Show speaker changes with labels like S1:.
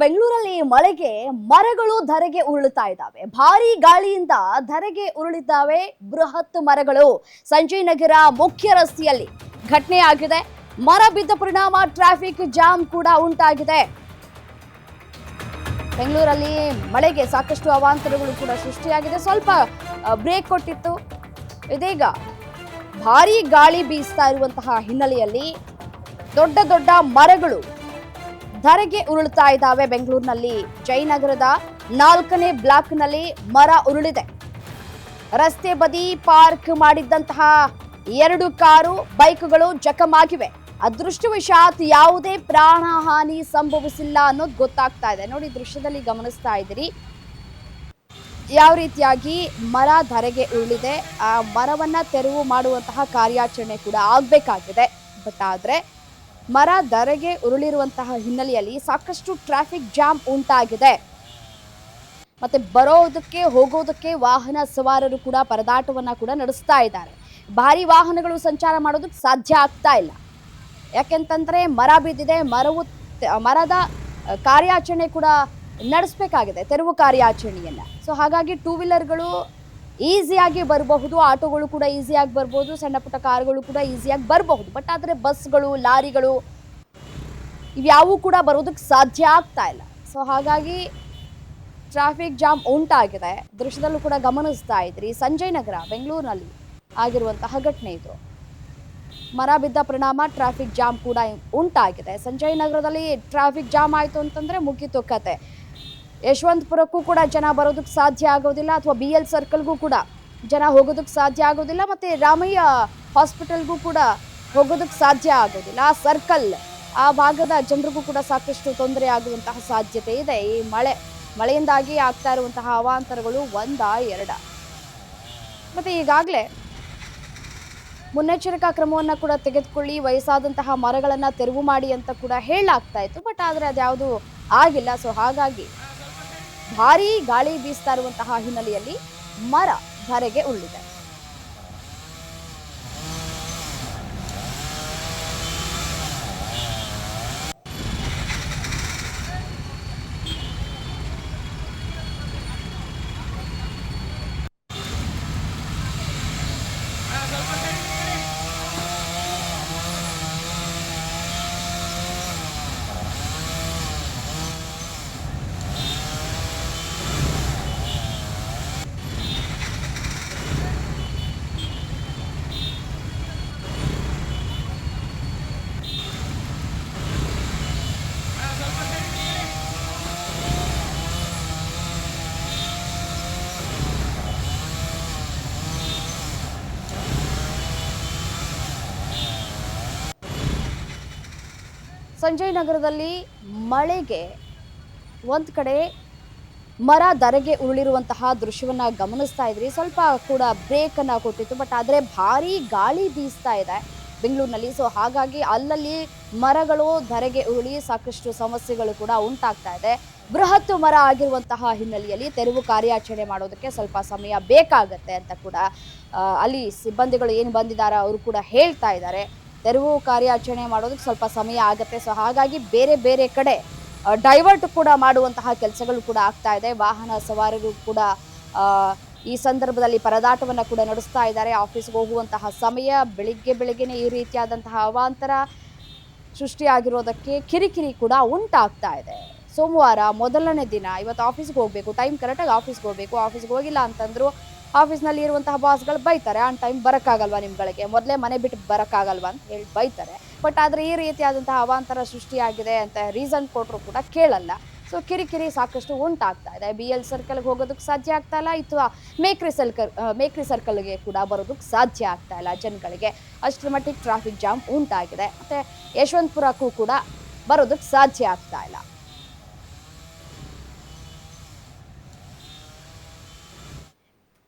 S1: ಬೆಂಗಳೂರಲ್ಲಿ ಮಳೆಗೆ ಮರಗಳು ಧರೆಗೆ ಉರುಳುತ್ತಾ ಇದ್ದಾವೆ. ಭಾರೀ ಗಾಳಿಯಿಂದ ಧರೆಗೆ ಉರುಳಿದ್ದಾವೆ ಬೃಹತ್ ಮರಗಳು. ಸಂಜಯ್ ನಗರ ಮುಖ್ಯ ರಸ್ತೆಯಲ್ಲಿ ಘಟನೆ ಆಗಿದೆ. ಮರ ಬಿದ್ದ ಪರಿಣಾಮ ಟ್ರಾಫಿಕ್ ಜಾಮ್ ಕೂಡ ಉಂಟಾಗಿದೆ. ಬೆಂಗಳೂರಲ್ಲಿ ಮಳೆಗೆ ಸಾಕಷ್ಟು ಅವಾಂತರಗಳು ಕೂಡ ಸೃಷ್ಟಿಯಾಗಿದೆ. ಸ್ವಲ್ಪ ಬ್ರೇಕ್ ಕೊಟ್ಟಿತ್ತು. ಇದೀಗ ಭಾರೀ ಗಾಳಿ ಬೀಸ್ತಾ ಇರುವಂತಹ ಹಿನ್ನೆಲೆಯಲ್ಲಿ ದೊಡ್ಡ ದೊಡ್ಡ ಮರಗಳು ಧರೆಗೆ ಉರುಳುತ್ತಾ ಇದ್ದಾವೆ. ಬೆಂಗಳೂರಿನಲ್ಲಿ ಜಯನಗರದ 4ನೇ ಬ್ಲಾಕ್ನಲ್ಲಿ ಮರ ಉರುಳಿದೆ. ರಸ್ತೆ ಬದಿ ಪಾರ್ಕ್ ಮಾಡಿದ್ದಂತಹ 2 ಕಾರು ಬೈಕ್ಗಳು ಜಖಂ ಆಗಿವೆ. ಅದೃಷ್ಟವಶಾತ್ ಯಾವುದೇ ಪ್ರಾಣ ಹಾನಿ ಸಂಭವಿಸಿಲ್ಲ ಅನ್ನೋದು ಗೊತ್ತಾಗ್ತಾ ಇದೆ. ನೋಡಿ, ದೃಶ್ಯದಲ್ಲಿ ಗಮನಿಸ್ತಾ ಇದ್ದೀರಿ ಯಾವ ರೀತಿಯಾಗಿ ಮರ ಧರೆಗೆ ಉರುಳಿದೆ. ಆ ಮರವನ್ನ ತೆರವು ಮಾಡುವಂತಹ ಕಾರ್ಯಾಚರಣೆ ಕೂಡ ಆಗ್ಬೇಕಾಗಿದೆ. ಬಟ್ ಆದ್ರೆ ಮರ ಧರೆಗೆ ಉರುಳಿರುವಂತಹ ಹಿನ್ನೆಲೆಯಲ್ಲಿ ಸಾಕಷ್ಟು ಟ್ರಾಫಿಕ್ ಜಾಮ್ ಉಂಟಾಗಿದೆ. ಮತ್ತೆ ಬರೋದಕ್ಕೆ ಹೋಗೋದಕ್ಕೆ ವಾಹನ ಸವಾರರು ಕೂಡ ಪರದಾಟವನ್ನ ಕೂಡ ನಡೆಸ್ತಾ ಇದ್ದಾರೆ. ಭಾರಿ ವಾಹನಗಳು ಸಂಚಾರ ಮಾಡೋದಕ್ಕೆ ಸಾಧ್ಯ ಆಗ್ತಾ ಇಲ್ಲ. ಯಾಕೆಂತಂದ್ರೆ ಮರ ಬಿದ್ದಿದೆ. ಮರದ ಕಾರ್ಯಾಚರಣೆ ಕೂಡ ನಡೆಸಬೇಕಾಗಿದೆ, ತೆರವು ಕಾರ್ಯಾಚರಣೆಯನ್ನ. ಸೊ ಹಾಗಾಗಿ 2 ವೀಲರ್ಗಳು ಈಸಿಯಾಗಿ ಬರಬಹುದು, ಆಟೋಗಳು ಕೂಡ ಈಸಿಯಾಗಿ ಬರ್ಬೋದು, ಸಣ್ಣ ಪುಟ್ಟ ಕಾರುಗಳು ಕೂಡ ಈಸಿಯಾಗಿ ಬರಬಹುದು. ಬಟ್ ಆದರೆ ಬಸ್ಗಳು, ಲಾರಿಗಳು ಇವ್ಯಾವೂ ಕೂಡ ಬರೋದಕ್ಕೆ ಸಾಧ್ಯ ಆಗ್ತಾ ಇಲ್ಲ. ಸೊ ಹಾಗಾಗಿ ಟ್ರಾಫಿಕ್ ಜಾಮ್ ಉಂಟಾಗಿದೆ. ದೃಶ್ಯದಲ್ಲೂ ಕೂಡ ಗಮನಿಸ್ತಾ ಇದ್ರಿ ಸಂಜಯ್ ನಗರ ಬೆಂಗಳೂರಿನಲ್ಲಿ ಆಗಿರುವಂತಹ ಘಟನೆ ಇದು. ಮರ ಬಿದ್ದ ಪರಿಣಾಮ ಟ್ರಾಫಿಕ್ ಜಾಮ್ ಕೂಡ ಉಂಟಾಗಿದೆ. ಸಂಜಯ್ ನಗರದಲ್ಲಿ ಟ್ರಾಫಿಕ್ ಜಾಮ್ ಆಯಿತು ಅಂತಂದ್ರೆ ಮುಗಿತು ಕತೆ. ಯಶವಂತಪುರಕ್ಕೂ ಕೂಡ ಜನ ಬರೋದಕ್ಕೆ ಸಾಧ್ಯ ಆಗೋದಿಲ್ಲ, ಅಥವಾ BL ಸರ್ಕಲ್ಗೂ ಕೂಡ ಜನ ಹೋಗೋದಕ್ಕೆ ಸಾಧ್ಯ ಆಗೋದಿಲ್ಲ, ಮತ್ತೆ ರಾಮಯ್ಯ ಹಾಸ್ಪಿಟಲ್ಗೂ ಕೂಡ ಹೋಗೋದಕ್ಕೆ ಸಾಧ್ಯ ಆಗೋದಿಲ್ಲ. ಆ ಸರ್ಕಲ್, ಆ ಭಾಗದ ಜನರಿಗೂ ಕೂಡ ಸಾಕಷ್ಟು ತೊಂದರೆ ಆಗುವಂತಹ ಸಾಧ್ಯತೆ ಇದೆ. ಈ ಮಳೆಯಿಂದಾಗಿ ಆಗ್ತಾ ಇರುವಂತಹ ಅವಾಂತರಗಳು 1, 2. ಮತ್ತೆ ಈಗಾಗಲೇ ಮುನ್ನೆಚ್ಚರಿಕಾ ಕ್ರಮವನ್ನು ಕೂಡ ತೆಗೆದುಕೊಳ್ಳಿ, ವಯಸ್ಸಾದಂತಹ ಮರಗಳನ್ನು ತೆರವು ಮಾಡಿ ಅಂತ ಕೂಡ ಹೇಳಲಾಗ್ತಾ ಇತ್ತು. ಬಟ್ ಆದರೆ ಅದ್ಯಾವುದು ಆಗಿಲ್ಲ. ಸೊ ಹಾಗಾಗಿ ಭಾರೀ ಗಾಳಿ ಬೀಸ್ತಾ ಇರುವಂತಹ ಹಿನ್ನೆಲೆಯಲ್ಲಿ ಮರ ಧರೆಗೆ ಉರುಳಿದೆ. ಸಂಜಯ್ ನಗರದಲ್ಲಿ ಮಳೆಗೆ ಒಂದು ಕಡೆ ಮರ ಧರೆಗೆ ಉರುಳಿರುವಂತಹ ದೃಶ್ಯವನ್ನ ಗಮನಿಸ್ತಾ ಇದ್ರಿ. ಸ್ವಲ್ಪ ಕೂಡ ಬ್ರೇಕ್ ಅನ್ನ ಕೊಟ್ಟಿತ್ತು. ಬಟ್ ಆದರೆ ಭಾರೀ ಗಾಳಿ ಬೀಸ್ತಾ ಇದೆ ಬೆಂಗಳೂರಿನಲ್ಲಿ. ಸೊ ಹಾಗಾಗಿ ಅಲ್ಲಲ್ಲಿ ಮರಗಳು ಧರೆಗೆ ಉರುಳಿ ಸಾಕಷ್ಟು ಸಮಸ್ಯೆಗಳು ಕೂಡ ಉಂಟಾಗ್ತಾ ಇದೆ. ಬೃಹತ್ ಮರ ಆಗಿರುವಂತಹ ಹಿನ್ನೆಲೆಯಲ್ಲಿ ತೆರವು ಕಾರ್ಯಾಚರಣೆ ಮಾಡೋದಕ್ಕೆ ಸ್ವಲ್ಪ ಸಮಯ ಬೇಕಾಗತ್ತೆ ಅಂತ ಕೂಡ ಅಲ್ಲಿ ಸಿಬ್ಬಂದಿಗಳು ಏನು ಬಂದಿದ್ದಾರೆ ಅವರು ಕೂಡ ಹೇಳ್ತಾ ಇದ್ದಾರೆ. ತೆರವು ಕಾರ್ಯಾಚರಣೆ ಮಾಡೋದಕ್ಕೆ ಸ್ವಲ್ಪ ಸಮಯ ಆಗುತ್ತೆ. ಸೊ ಹಾಗಾಗಿ ಬೇರೆ ಬೇರೆ ಕಡೆ ಡೈವರ್ಟ್ ಕೂಡ ಮಾಡುವಂತಹ ಕೆಲಸಗಳು ಕೂಡ ಆಗ್ತಾ ಇದೆ. ವಾಹನ ಸವಾರರು ಕೂಡ ಈ ಸಂದರ್ಭದಲ್ಲಿ ಪರದಾಟವನ್ನು ಕೂಡ ನಡೆಸ್ತಾ ಇದ್ದಾರೆ. ಆಫೀಸ್ಗೆ ಹೋಗುವಂತಹ ಸಮಯ ಬೆಳಿಗ್ಗೆನೇ ಈ ರೀತಿಯಾದಂತಹ ಅವಾಂತರ ಸೃಷ್ಟಿಯಾಗಿರೋದಕ್ಕೆ ಕಿರಿಕಿರಿ ಕೂಡ ಉಂಟಾಗ್ತಾ ಇದೆ. ಸೋಮವಾರ ಮೊದಲನೇ ದಿನ, ಇವತ್ತು ಆಫೀಸ್ಗೆ ಹೋಗಬೇಕು, ಟೈಮ್ ಕರೆಕ್ಟಾಗಿ ಆಫೀಸ್ಗೆ ಹೋಗಬೇಕು. ಆಫೀಸ್ಗೆ ಹೋಗಿಲ್ಲ ಅಂತಂದ್ರು ಆಫೀಸ್ನಲ್ಲಿ ಇರುವಂತಹ ಬಾಸ್ಗಳು ಬೈತಾರೆ. ಆನ್ ಟೈಮ್ ಬರೋಕ್ಕಾಗಲ್ವಾ ನಿಮ್ಗಳಿಗೆ, ಮೊದಲೇ ಮನೆ ಬಿಟ್ಟು ಬರೋಕ್ಕಾಗಲ್ವಾ ಅಂತ ಹೇಳಿ ಬೈತಾರೆ. ಬಟ್ ಆದರೆ ಈ ರೀತಿಯಾದಂತಹ ಅವಾಂತರ ಸೃಷ್ಟಿಯಾಗಿದೆ ಅಂತ ರೀಸನ್ ಕೊಟ್ಟರು ಕೂಡ ಕೇಳಲ್ಲ. ಸೊ ಕಿರಿಕಿರಿ ಸಾಕಷ್ಟು ಉಂಟಾಗ್ತಾ ಇದೆ. BL ಸರ್ಕಲ್ಗೆ ಹೋಗೋದಕ್ಕೆ ಸಾಧ್ಯ ಆಗ್ತಾ ಇಲ್ಲ, ಅಥವಾ ಮೇಕ್ರಿ ಸರ್ಕಲ್ಗೆ ಕೂಡ ಬರೋದಕ್ಕೆ ಸಾಧ್ಯ ಆಗ್ತಾ ಇಲ್ಲ ಜನಗಳಿಗೆ. ಅಷ್ಟರ ಮಟ್ಟಿಗೆ ಟ್ರಾಫಿಕ್ ಜಾಮ್ ಉಂಟಾಗಿದೆ. ಮತ್ತು ಯಶವಂತಪುರಕ್ಕೂ ಕೂಡ ಬರೋದಕ್ಕೆ ಸಾಧ್ಯ ಆಗ್ತಾ ಇಲ್ಲ.